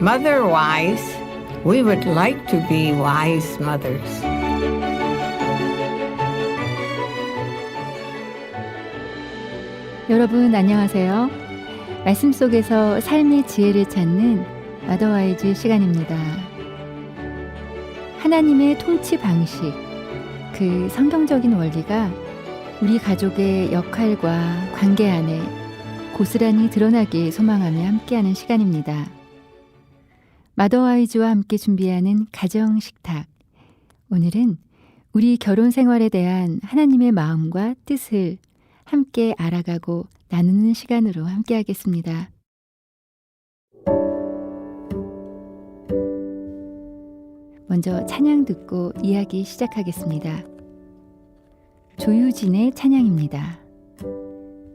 Mother-wise, we would like to be wise mothers. 여러분 안녕하세요. 말씀 속에서 삶의 지혜를 찾는 마더와이즈 시간입니다. 하나님의 통치 방식, 그 성경적인 원리가 우리 가족의 역할과 관계 안에 고스란히 드러나길 소망하며 함께하는 시간입니다. 마더와이즈와 함께 준비하는 가정 식탁. 오늘은 우리 결혼 생활에 대한 하나님의 마음과 뜻을 함께 알아가고 나누는 시간으로 함께 하겠습니다. 먼저 찬양 듣고 이야기 시작하겠습니다. 조유진의 찬양입니다.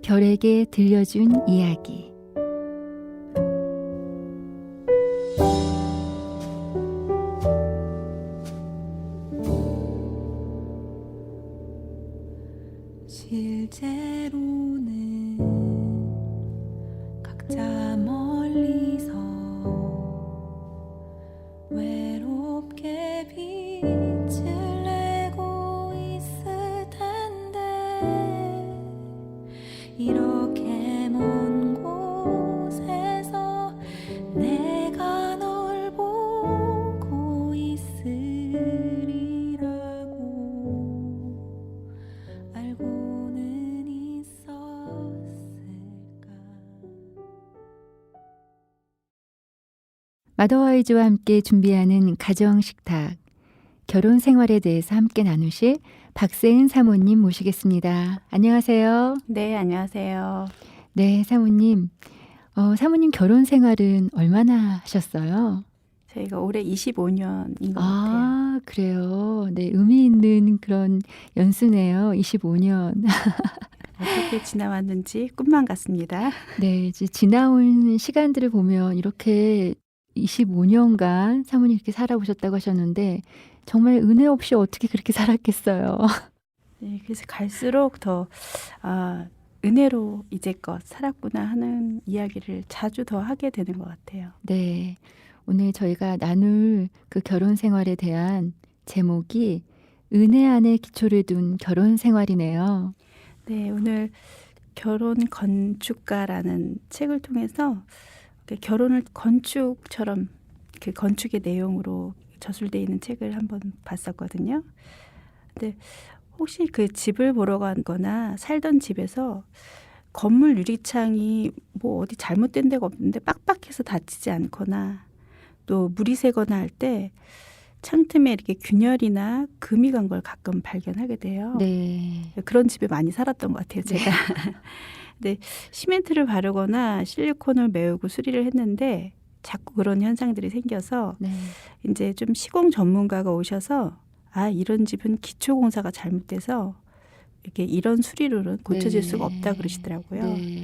별에게 들려준 이야기. 실제로는 각자 멀리서 외롭게 빛을 내고 있을 텐데 이렇게 먼 곳에서 내가 널 보고 있으리라고 알고는 있었을까. 마더와이즈와 함께 준비하는 가정 식탁, 결혼 생활에 대해서 함께 나누실 박세은 사모님 모시겠습니다. 안녕하세요. 네, 안녕하세요. 네, 사모님. 사모님 결혼 생활은 얼마나 하셨어요? 저희가 올해 25년인 것 같아요. 아, 그래요. 네, 의미 있는 그런 연수네요. 25년. 어떻게 지나왔는지 꿈만 같습니다. 네, 이제 지나온 시간들을 보면 이렇게 25년간 사모님 이렇게 살아오셨다고 하셨는데 정말 은혜 없이 어떻게 그렇게 살았겠어요. 네, 그래서 갈수록 더 은혜로 이제껏 살았구나 하는 이야기를 자주 더 하게 되는 것 같아요. 네, 오늘 저희가 나눌 그 결혼 생활에 대한 제목이 은혜 안에 기초를 둔 결혼 생활이네요. 네, 오늘 결혼 건축가라는 책을 통해서 결혼을 건축처럼 그 건축의 내용으로 저술되어 있는 책을 한번 봤었거든요. 근데 혹시 그 집을 보러 가거나 살던 집에서 건물 유리창이 뭐 어디 잘못된 데가 없는데 빡빡해서 닫히지 않거나 또 물이 새거나 할 때 창틈에 이렇게 균열이나 금이 간 걸 가끔 발견하게 돼요. 네. 그런 집에 많이 살았던 것 같아요, 제가. 근데 시멘트를 바르거나 실리콘을 메우고 수리를 했는데 자꾸 그런 현상들이 생겨서 네. 이제 좀 시공 전문가가 오셔서 이런 집은 기초 공사가 잘못돼서 이렇게 이런 수리로는 고쳐질 네. 수가 없다 그러시더라고요. 네.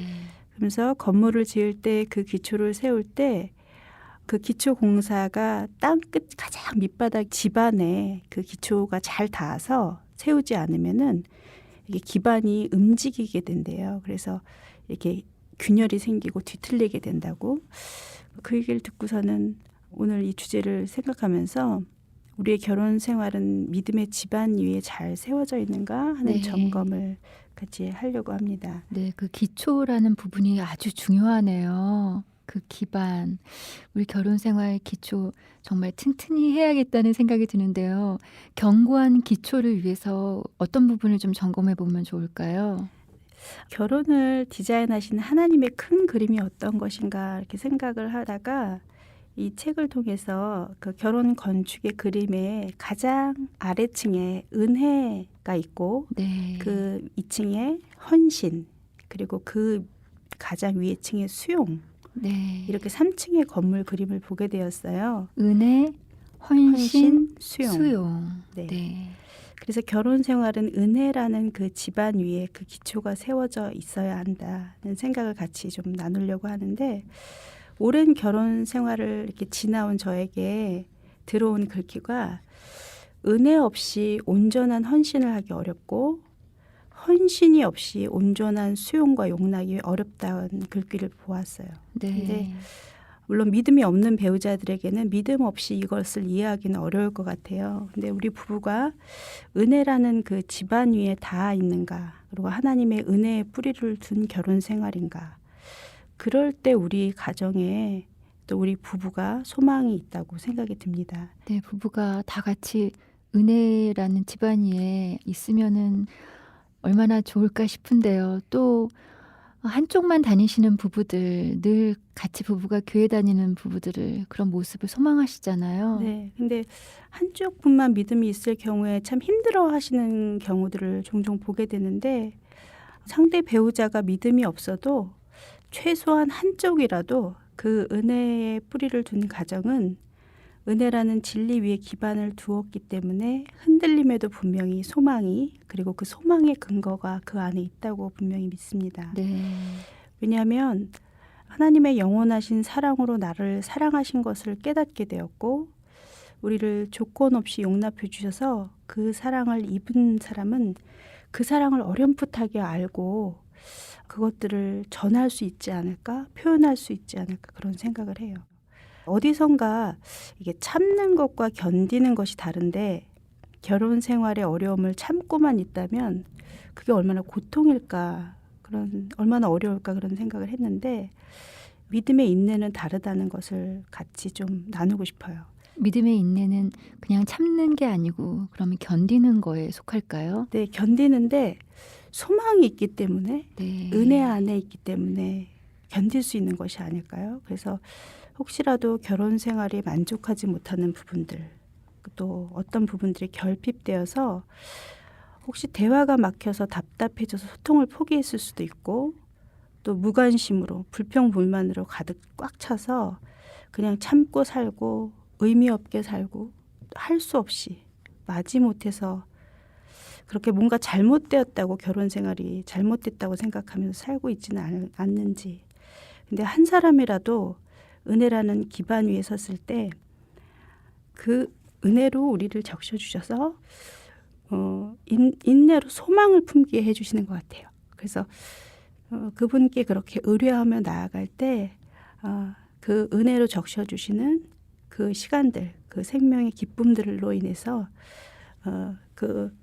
그러면서 건물을 지을 때 그 기초를 세울 때 그 기초 공사가 땅끝 가장 밑바닥 집안에 그 기초가 잘 닿아서 세우지 않으면은 이게 기반이 움직이게 된대요. 그래서 이렇게 균열이 생기고 뒤틀리게 된다고. 그 얘기를 듣고서는 오늘 이 주제를 생각하면서 우리의 결혼 생활은 믿음의 지반 위에 잘 세워져 있는가 하는 네. 점검을 같이 하려고 합니다. 네, 그 기초라는 부분이 아주 중요하네요. 그 기반, 우리 결혼 생활 기초 정말 튼튼히 해야겠다는 생각이 드는데요. 견고한 기초를 위해서 어떤 부분을 좀 점검해 보면 좋을까요? 결혼을 디자인하신 하나님의 큰 그림이 어떤 것인가 이렇게 생각을 하다가 이 책을 통해서 그 결혼 건축의 그림의 가장 아래층에 은혜가 있고 네. 그 2층에 헌신 그리고 그 가장 위에 층에 수용 네. 이렇게 3층의 건물 그림을 보게 되었어요. 은혜, 헌신, 수용. 수용. 네. 네. 그래서 결혼 생활은 은혜라는 그 집안 위에 그 기초가 세워져 있어야 한다는 생각을 같이 좀 나누려고 하는데 오랜 결혼 생활을 이렇게 지나온 저에게 들어온 글귀가 은혜 없이 온전한 헌신을 하기 어렵고 헌신이 없이 온전한 수용과 용납이 어렵다는 글귀를 보았어요. 네. 근데 물론 믿음이 없는 배우자들에게는 믿음 없이 이것을 이해하기는 어려울 것 같아요. 근데 우리 부부가 은혜라는 그 집안 위에 닿아 있는가, 그리고 하나님의 은혜의 뿌리를 둔 결혼 생활인가, 그럴 때 우리 가정에 또 우리 부부가 소망이 있다고 생각이 듭니다. 네, 부부가 다 같이 은혜라는 집안 위에 있으면은 얼마나 좋을까 싶은데요. 또 한쪽만 다니시는 부부들, 늘 같이 부부가 교회 다니는 부부들을 그런 모습을 소망하시잖아요. 네. 근데 한쪽뿐만 믿음이 있을 경우에 참 힘들어 하시는 경우들을 종종 보게 되는데, 상대 배우자가 믿음이 없어도 최소한 한쪽이라도 그 은혜의 뿌리를 둔 가정은 은혜라는 진리 위에 기반을 두었기 때문에 흔들림에도 분명히 소망이, 그리고 그 소망의 근거가 그 안에 있다고 분명히 믿습니다. 네. 왜냐하면 하나님의 영원하신 사랑으로 나를 사랑하신 것을 깨닫게 되었고, 우리를 조건 없이 용납해 주셔서 그 사랑을 입은 사람은 그 사랑을 어렴풋하게 알고 그것들을 전할 수 있지 않을까, 표현할 수 있지 않을까, 그런 생각을 해요. 어디선가 이게 참는 것과 견디는 것이 다른데, 결혼 생활의 어려움을 참고만 있다면 그게 얼마나 고통일까, 얼마나 어려울까, 그런 생각을 했는데, 믿음의 인내는 다르다는 것을 같이 좀 나누고 싶어요. 믿음의 인내는 그냥 참는 게 아니고 그러면 견디는 거에 속할까요? 네, 견디는데 소망이 있기 때문에, 네. 은혜 안에 있기 때문에 견딜 수 있는 것이 아닐까요? 그래서 혹시라도 결혼 생활이 만족하지 못하는 부분들, 또 어떤 부분들이 결핍되어서 혹시 대화가 막혀서 답답해져서 소통을 포기했을 수도 있고, 또 무관심으로 불평불만으로 가득 꽉 차서 그냥 참고 살고 의미 없게 살고 할 수 없이 마지못해서 그렇게 뭔가 잘못되었다고, 결혼 생활이 잘못됐다고 생각하면서 살고 있지는 않는지. 근데 한 사람이라도 은혜라는 기반 위에 섰을 때 그 은혜로 우리를 적셔주셔서 인내로 소망을 품게 해주시는 것 같아요. 그래서 그분께 그렇게 의뢰하며 나아갈 때 그 은혜로 적셔주시는 그 시간들, 그 생명의 기쁨들로 인해서 그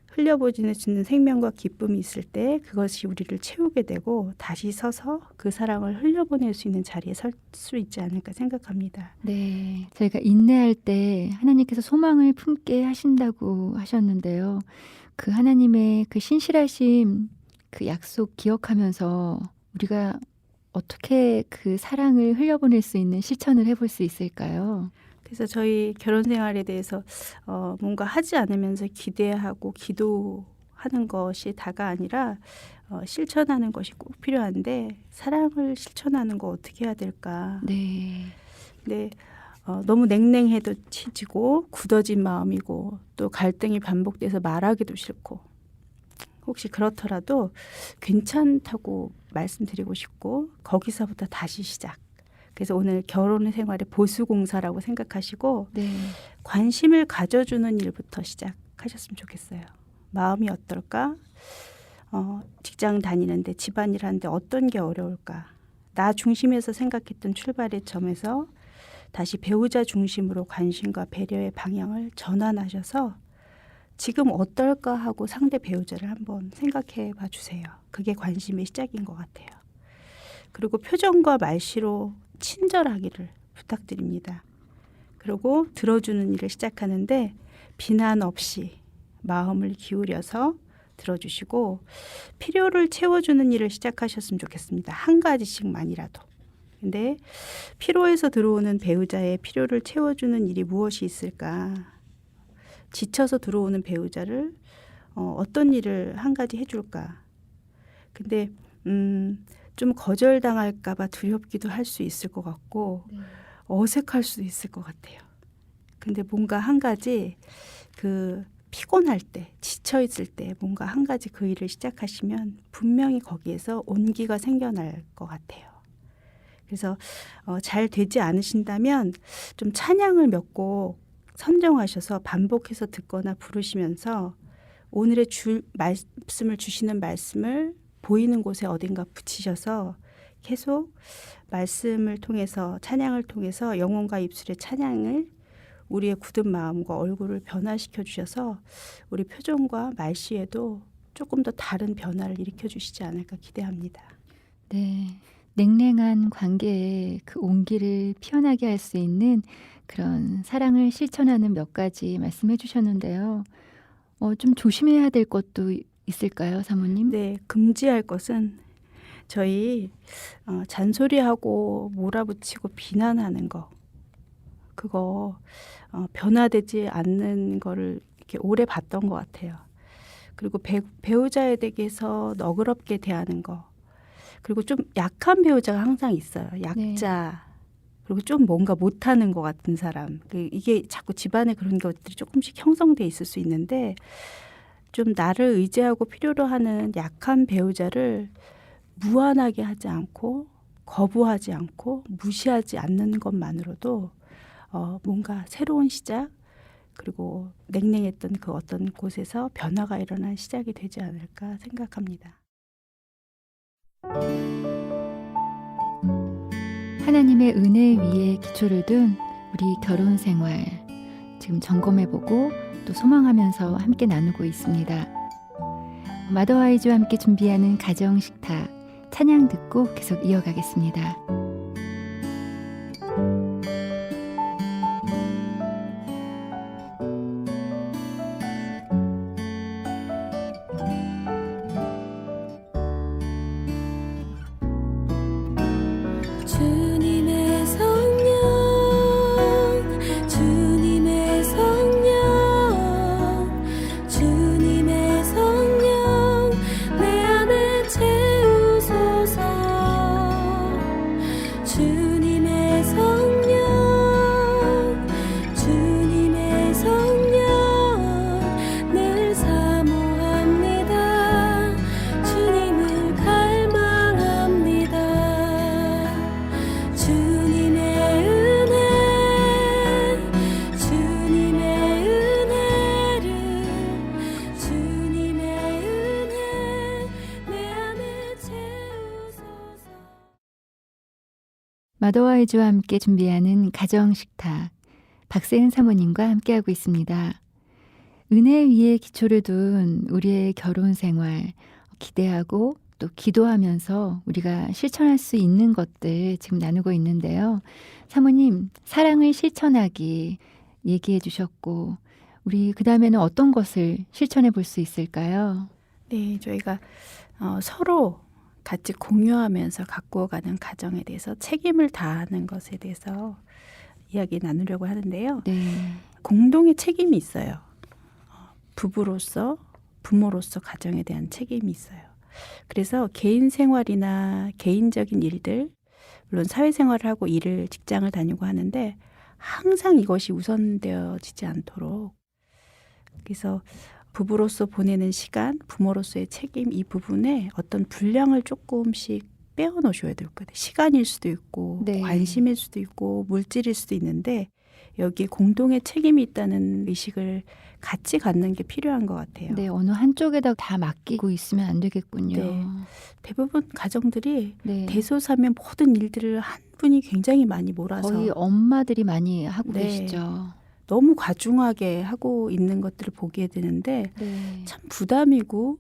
흘려보내주는 생명과 기쁨이 있을 때 그것이 우리를 채우게 되고, 다시 서서 그 사랑을 흘려보낼 수 있는 자리에 설 수 있지 않을까 생각합니다. 네. 저희가 인내할 때 하나님께서 소망을 품게 하신다고 하셨는데요. 그 하나님의 그 신실하심, 그 약속 기억하면서 우리가 어떻게 그 사랑을 흘려보낼 수 있는 실천을 해볼 수 있을까요? 그래서 저희 결혼 생활에 대해서 뭔가 하지 않으면서 기대하고 기도하는 것이 다가 아니라 실천하는 것이 꼭 필요한데, 사랑을 실천하는 거 어떻게 해야 될까? 네. 근데 너무 냉랭해도 치지고 굳어진 마음이고, 또 갈등이 반복돼서 말하기도 싫고, 혹시 그렇더라도 괜찮다고 말씀드리고 싶고, 거기서부터 다시 시작. 그래서 오늘 결혼 생활의 보수공사라고 생각하시고, 네. 관심을 가져주는 일부터 시작하셨으면 좋겠어요. 마음이 어떨까? 직장 다니는데, 집안일 하는데 어떤 게 어려울까? 나 중심에서 생각했던 출발의 점에서 다시 배우자 중심으로 관심과 배려의 방향을 전환하셔서 지금 어떨까 하고 상대 배우자를 한번 생각해 봐 주세요. 그게 관심의 시작인 것 같아요. 그리고 표정과 말씨로 친절하기를 부탁드립니다. 그리고 들어주는 일을 시작하는데 비난 없이 마음을 기울여서 들어주시고, 필요를 채워주는 일을 시작하셨으면 좋겠습니다. 한 가지씩만이라도. 근데 피로에서 들어오는 배우자의 필요를 채워주는 일이 무엇이 있을까? 지쳐서 들어오는 배우자를 어떤 일을 한 가지 해줄까? 근데 좀 거절당할까 봐 두렵기도 할 수 있을 것 같고, 어색할 수도 있을 것 같아요. 근데 뭔가 한 가지, 그 피곤할 때, 지쳐 있을 때 뭔가 한 가지 그 일을 시작하시면 분명히 거기에서 온기가 생겨날 것 같아요. 그래서 잘 되지 않으신다면 좀 찬양을 몇 곡 선정하셔서 반복해서 듣거나 부르시면서 오늘의 말씀을 주시는 말씀을 보이는 곳에 어딘가 붙이셔서 계속 말씀을 통해서 찬양을 통해서 영혼과 입술의 찬양을 우리의 굳은 마음과 얼굴을 변화시켜 주셔서 우리 표정과 말씨에도 조금 더 다른 변화를 일으켜 주시지 않을까 기대합니다. 네. 냉랭한 관계에 그 온기를 피어나게 할 수 있는 그런 사랑을 실천하는 몇 가지 말씀해 주셨는데요. 좀 조심해야 될 것도 있을까요, 사모님? 네, 금지할 것은 저희 잔소리하고 몰아붙이고 비난하는 거, 그거 변화되지 않는 거를 이렇게 오래 봤던 것 같아요. 그리고 배우자에 대해서 너그럽게 대하는 거, 그리고 좀 약한 배우자가 항상 있어요. 약자. 네. 그리고 좀 뭔가 못하는 것 같은 사람. 이게 자꾸 집안에 그런 것들이 조금씩 형성돼 있을 수 있는데 좀 나를 의지하고 필요로 하는 약한 배우자를 무안하게 하지 않고 거부하지 않고 무시하지 않는 것만으로도 뭔가 새로운 시작 그리고 냉랭했던 그 어떤 곳에서 변화가 일어난 시작이 되지 않을까 생각합니다. 하나님의 은혜 위에 기초를 둔 우리 결혼 생활 지금 점검해보고 또 소망하면서 함께 나누고 있습니다. 마더와이즈와 함께 준비하는 가정 식탁 찬양 듣고 계속 이어가겠습니다. 마더와이즈와 함께 준비하는 가정식탁 박세은 사모님과 함께하고 있습니다. 은혜 위에 기초를 둔 우리의 결혼 생활 기대하고 또 기도하면서 우리가 실천할 수 있는 것들 지금 나누고 있는데요. 사모님, 사랑을 실천하기 얘기해 주셨고 우리 그 다음에는 어떤 것을 실천해 볼 수 있을까요? 네, 저희가 서로 같이 공유하면서 가꾸어가는 가정에 대해서 책임을 다하는 것에 대해서 이야기 나누려고 하는데요. 네. 공동의 책임이 있어요. 부부로서, 부모로서 가정에 대한 책임이 있어요. 그래서 개인 생활이나 개인적인 일들, 물론 사회생활을 하고 직장을 다니고 하는데 항상 이것이 우선되어지지 않도록 그래서 부부로서 보내는 시간, 부모로서의 책임 이 부분에 어떤 분량을 조금씩 빼어놓으셔야 될 거예요. 시간일 수도 있고 네. 관심일 수도 있고 물질일 수도 있는데 여기에 공동의 책임이 있다는 의식을 같이 갖는 게 필요한 것 같아요. 네, 어느 한쪽에다 다 맡기고 있으면 안 되겠군요. 네. 대부분 가정들이 네. 대소사면 모든 일들을 한 분이 굉장히 많이 몰아서 거의 엄마들이 많이 하고 네. 계시죠. 너무 과중하게 하고 있는 것들을 보게 되는데 네. 참 부담이고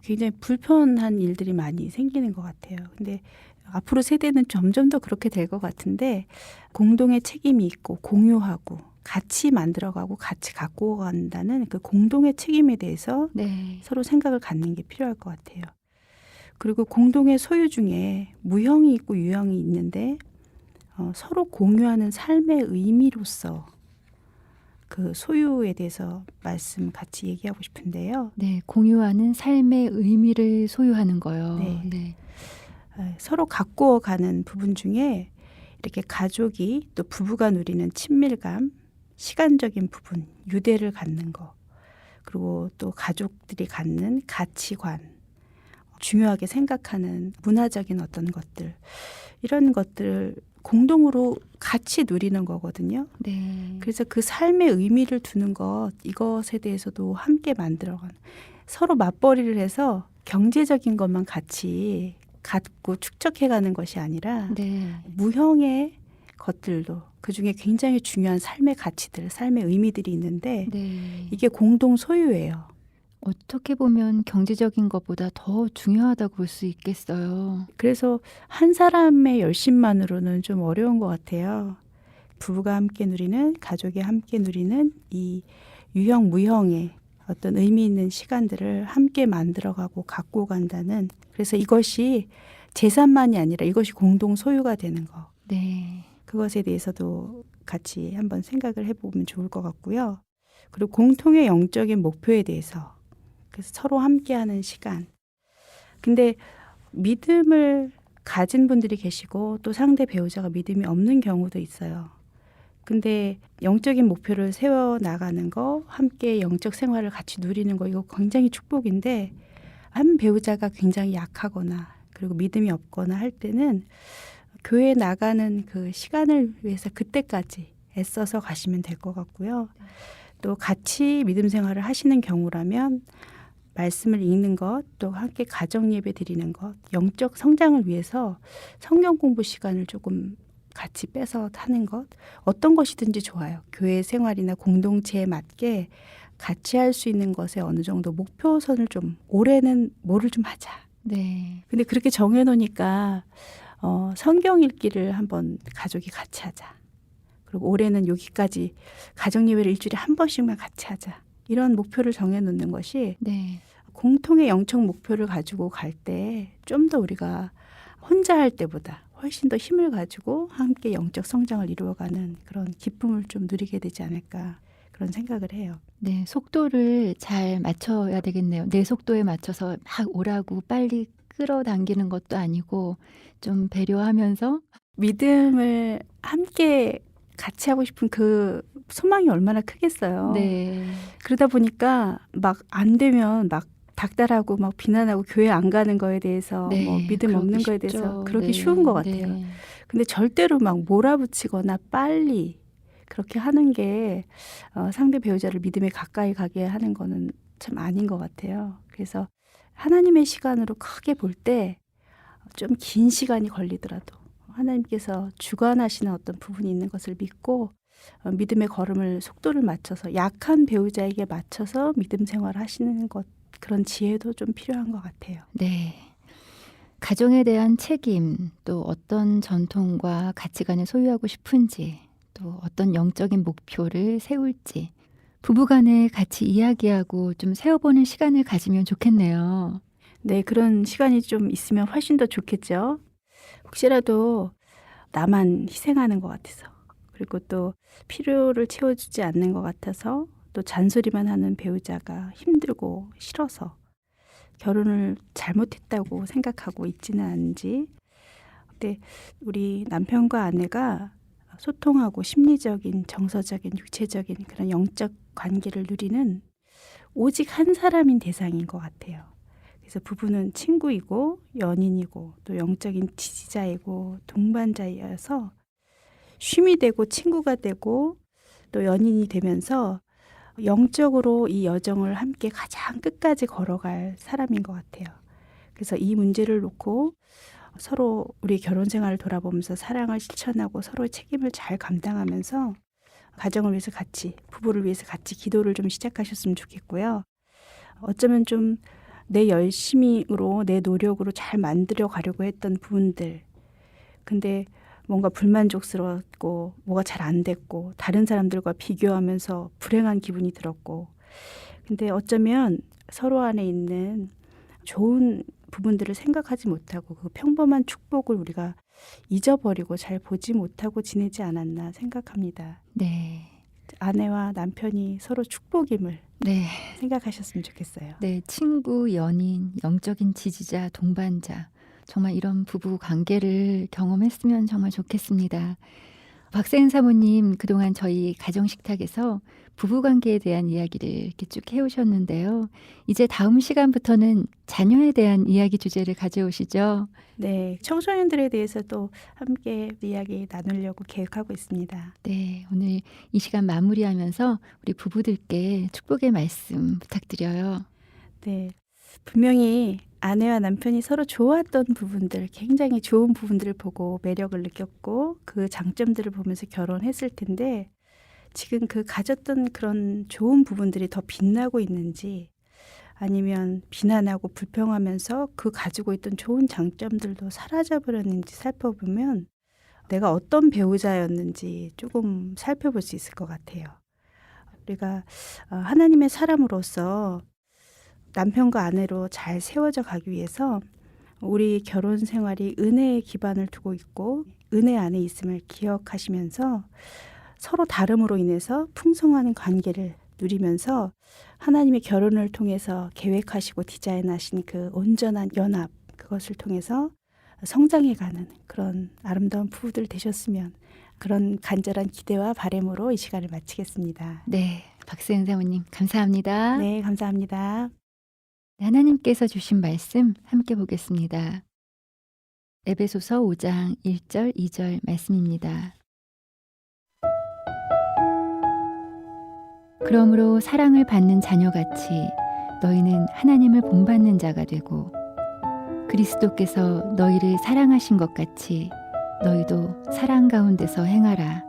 굉장히 불편한 일들이 많이 생기는 것 같아요. 근데 앞으로 세대는 점점 더 그렇게 될 것 같은데 공동의 책임이 있고 공유하고 같이 만들어가고 같이 갖고 간다는 그 공동의 책임에 대해서 네. 서로 생각을 갖는 게 필요할 것 같아요. 그리고 공동의 소유 중에 무형이 있고 유형이 있는데 서로 공유하는 삶의 의미로서 그 소유에 대해서 말씀 같이 얘기하고 싶은데요. 네, 공유하는 삶의 의미를 소유하는 거요. 네. 네. 서로 가꾸어 가는 부분 중에 이렇게 가족이 또 부부가 누리는 친밀감, 시간적인 부분, 유대를 갖는 거, 그리고 또 가족들이 갖는 가치관, 중요하게 생각하는 문화적인 어떤 것들, 이런 것들을 공동으로 같이 누리는 거거든요. 네. 그래서 그 삶의 의미를 두는 것, 이것에 대해서도 함께 만들어가는, 서로 맞벌이를 해서 경제적인 것만 같이 갖고 축적해가는 것이 아니라 네. 무형의 것들도 그중에 굉장히 중요한 삶의 가치들, 삶의 의미들이 있는데 네. 이게 공동 소유예요. 어떻게 보면 경제적인 것보다 더 중요하다고 볼 수 있겠어요. 그래서 한 사람의 열심만으로는 좀 어려운 것 같아요. 부부가 함께 누리는, 가족이 함께 누리는 이 유형, 무형의 어떤 의미 있는 시간들을 함께 만들어가고 갖고 간다는, 그래서 이것이 재산만이 아니라 이것이 공동 소유가 되는 거. 네. 그것에 대해서도 같이 한번 생각을 해보면 좋을 것 같고요. 그리고 공통의 영적인 목표에 대해서, 그래서 서로 함께하는 시간. 근데 믿음을 가진 분들이 계시고 또 상대 배우자가 믿음이 없는 경우도 있어요. 근데 영적인 목표를 세워 나가는 거, 함께 영적 생활을 같이 누리는 거, 이거 굉장히 축복인데 한 배우자가 굉장히 약하거나 그리고 믿음이 없거나 할 때는 교회에 나가는 그 시간을 위해서 그때까지 애써서 가시면 될 것 같고요. 또 같이 믿음 생활을 하시는 경우라면 말씀을 읽는 것, 또 함께 가정 예배 드리는 것, 영적 성장을 위해서 성경 공부 시간을 조금 같이 빼서 하는 것, 어떤 것이든지 좋아요. 교회 생활이나 공동체에 맞게 같이 할 수 있는 것에 어느 정도 목표선을 좀, 올해는 뭐를 좀 하자. 네. 근데 그렇게 정해놓으니까 성경 읽기를 한번 가족이 같이 하자. 그리고 올해는 여기까지 가정 예배를 일주일에 한 번씩만 같이 하자. 이런 목표를 정해놓는 것이 네. 공통의 영적 목표를 가지고 갈 때 좀 더 우리가 혼자 할 때보다 훨씬 더 힘을 가지고 함께 영적 성장을 이루어가는 그런 기쁨을 좀 누리게 되지 않을까, 그런 생각을 해요. 네. 속도를 잘 맞춰야 되겠네요. 내 속도에 맞춰서 막 오라고 빨리 끌어당기는 것도 아니고 좀 배려하면서. 믿음을 함께 같이 하고 싶은 그 소망이 얼마나 크겠어요. 네. 그러다 보니까 막 안 되면 막 닥달하고 막 비난하고 교회 안 가는 거에 대해서 네. 뭐 믿음 그러기 없는 거에 쉽죠. 대해서 그러기 네. 쉬운 것 같아요. 네. 근데 절대로 막 몰아붙이거나 빨리 그렇게 하는 게 상대 배우자를 믿음에 가까이 가게 하는 거는 참 아닌 것 같아요. 그래서 하나님의 시간으로 크게 볼 때 좀 긴 시간이 걸리더라도 하나님께서 주관하시는 어떤 부분이 있는 것을 믿고 믿음의 걸음을, 속도를 맞춰서 약한 배우자에게 맞춰서 믿음 생활을 하시는 것, 그런 지혜도 좀 필요한 것 같아요. 네. 가정에 대한 책임, 또 어떤 전통과 가치관을 소유하고 싶은지, 또 어떤 영적인 목표를 세울지 부부간에 같이 이야기하고 좀 세워보는 시간을 가지면 좋겠네요. 네, 그런 시간이 좀 있으면 훨씬 더 좋겠죠. 혹시라도 나만 희생하는 것 같아서, 그리고 또 필요를 채워주지 않는 것 같아서, 또 잔소리만 하는 배우자가 힘들고 싫어서 결혼을 잘못했다고 생각하고 있지는 않은지. 근데 우리 남편과 아내가 소통하고 심리적인, 정서적인, 육체적인 그런 영적 관계를 누리는 오직 한 사람인 대상인 것 같아요. 그래서 부부는 친구이고 연인이고 또 영적인 지지자이고 동반자여서 쉼이 되고 친구가 되고 또 연인이 되면서 영적으로 이 여정을 함께 가장 끝까지 걸어갈 사람인 것 같아요. 그래서 이 문제를 놓고 서로 우리 결혼 생활을 돌아보면서 사랑을 실천하고 서로의 책임을 잘 감당하면서 가정을 위해서 같이, 부부를 위해서 같이 기도를 좀 시작하셨으면 좋겠고요. 어쩌면 좀 내 열심으로, 내 노력으로 잘 만들어 가려고 했던 부분들, 근데 뭔가 불만족스러웠고 뭐가 잘 안 됐고 다른 사람들과 비교하면서 불행한 기분이 들었고, 근데 어쩌면 서로 안에 있는 좋은 부분들을 생각하지 못하고 그 평범한 축복을 우리가 잊어버리고 잘 보지 못하고 지내지 않았나 생각합니다. 네. 아내와 남편이 서로 축복임을 네. 생각하셨으면 좋겠어요. 네. 친구, 연인, 영적인 지지자, 동반자. 정말 이런 부부 관계를 경험했으면 정말 좋겠습니다. 박세은 사모님, 그동안 저희 가정식탁에서 부부관계에 대한 이야기를 이렇게 쭉 해오셨는데요. 이제 다음 시간부터는 자녀에 대한 이야기 주제를 가져오시죠. 네, 청소년들에 대해서도 함께 이야기 나누려고 계획하고 있습니다. 네, 오늘 이 시간 마무리하면서 우리 부부들께 축복의 말씀 부탁드려요. 네, 분명히 아내와 남편이 서로 좋았던 부분들, 굉장히 좋은 부분들을 보고 매력을 느꼈고 그 장점들을 보면서 결혼했을 텐데 지금 그 가졌던 그런 좋은 부분들이 더 빛나고 있는지 아니면 비난하고 불평하면서 그 가지고 있던 좋은 장점들도 사라져버렸는지 살펴보면 내가 어떤 배우자였는지 조금 살펴볼 수 있을 것 같아요. 우리가 하나님의 사람으로서 남편과 아내로 잘 세워져 가기 위해서 우리 결혼 생활이 은혜의 기반을 두고 있고 은혜 안에 있음을 기억하시면서 서로 다름으로 인해서 풍성한 관계를 누리면서 하나님의 결혼을 통해서 계획하시고 디자인하신 그 온전한 연합, 그것을 통해서 성장해가는 그런 아름다운 부부들 되셨으면, 그런 간절한 기대와 바람으로 이 시간을 마치겠습니다. 네, 박세은 사모님 감사합니다. 네, 감사합니다. 하나님께서 주신 말씀 함께 보겠습니다. 에베소서 5장 1절 2절 말씀입니다. 그러므로 사랑을 받는 자녀같이 너희는 하나님을 본받는 자가 되고 그리스도께서 너희를 사랑하신 것 같이 너희도 사랑 가운데서 행하라.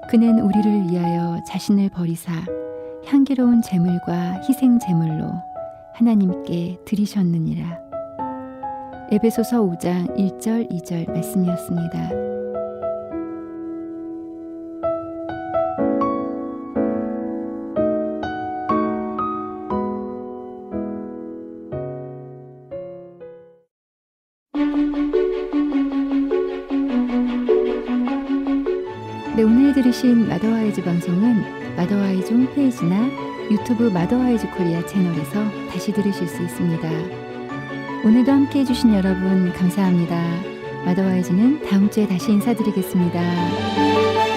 그는 우리를 위하여 자신을 버리사 향기로운 제물과 희생 제물로 하나님께 드리셨느니라. 에베소서 5장 1절 2절 말씀이었습니다. 네, 오늘 들으신 마더와이즈 방송은 마더와이즈 홈페이지나 유튜브 마더와이즈 코리아 채널에서 다시 들으실 수 있습니다. 오늘도 함께 해주신 여러분 감사합니다. 마더와이즈는 다음 주에 다시 인사드리겠습니다.